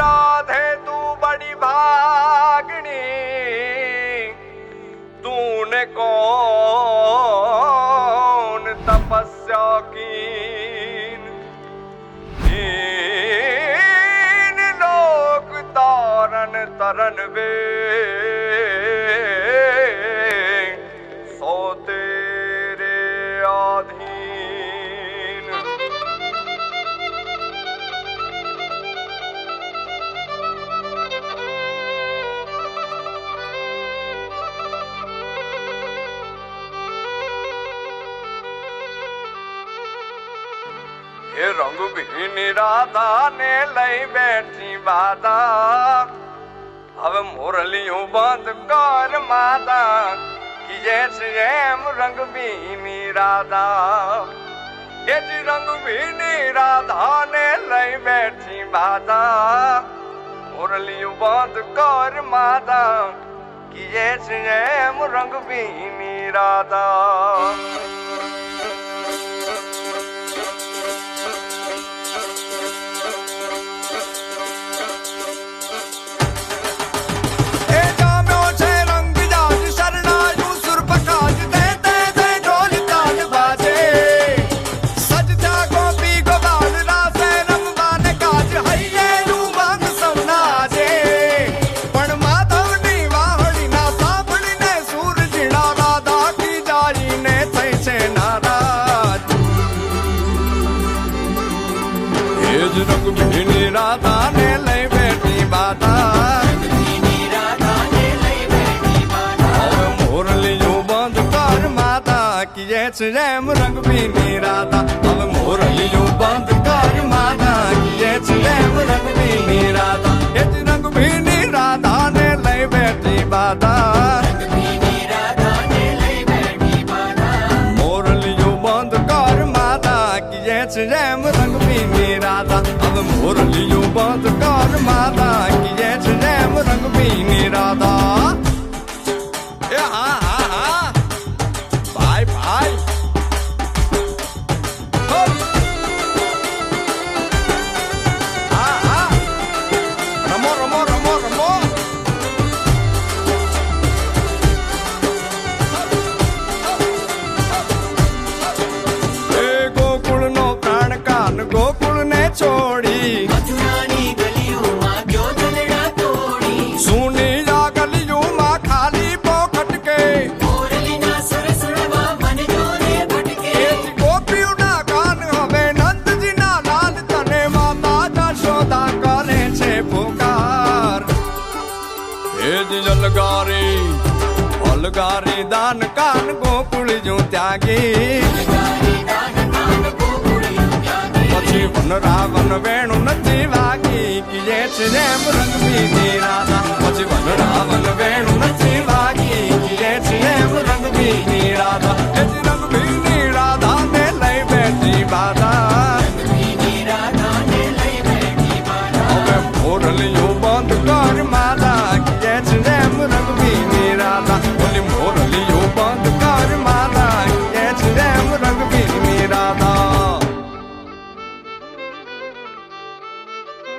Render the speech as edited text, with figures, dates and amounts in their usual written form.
राधे तू बड़ी भागनी, तूने कौन तपस्या कीन, इन लोक तारन तरन वे सो तेरे आधीन। ये रंग भी राधा ने लई बैठी बाधा, अब मुरलियों बंद कर माता कि जैसे रंग भी राधा। ये रंग भी राधा ने लई बैठी बाधा, मुरलियों बंद कर माता कि जैसे रंग भी राधा। रंग भी राधा ने लई बैठी बाधा, मुरलियों बंद कर माता कि जैसे रंग भी राधा। अब मुरलियों बंद कर माता कि जैसे रंग भी राधा। ये रंग भी राधा ने लई बैठी बाधा, मुरलियों बंद कर माता कि जैसे रंग भी राधा। अब मुरलियों बंद कर माता कि जैसे रंग भी राधा। हाँ हाँ हाँ भाई भाई हाँ हाँ रमो रमो रमो रमो। गोकुल नो प्राण कान गोकुल ने छोड़ी, सुनी जा गलियों माँ खाली पोखट के, गोपियों ना कान हवे नंद जी ना लाल तने माता जशोदा करे छे पुकार। हेज अलगारी अलगारी दान कान गोकुल जो त्यागी, પછી વન રાવણ વેણુ નથી વાગી કે જે છે રંગ બી રાધા। પછી વન રાવણ વેણુ નથી